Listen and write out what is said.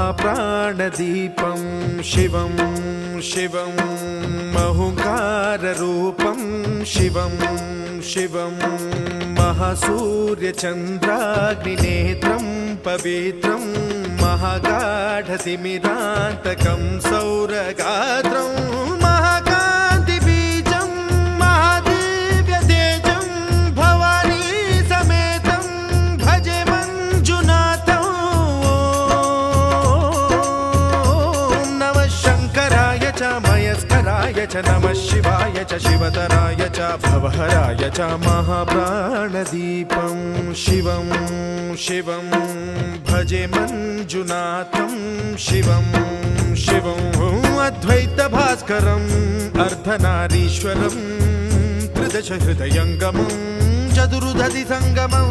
महाप्राणदीपं शिवं शिवं महुकाररूपं शिवं शिवं महासूर्यचन्द्राग्निनेत्रं पवित्रं महागाढतिमिरान्तकं सौरगात्रं महाकान्तिबीजं महादिव्यतेजं भवानी समेतं भजे मञ्जुनाथं। ॐ नमः शङ्कराय च मयस्कराय च नमः शिवाय च शिवतराय च भवहराय च महाप्राणदीपं शिवं शिवं भजे मञ्जुनाथं शिवं शिवं अद्वैतभास्करम् अर्धनारीश्वरं त्रिदशहृदयङ्गमं चतुर्दधिसङ्गमं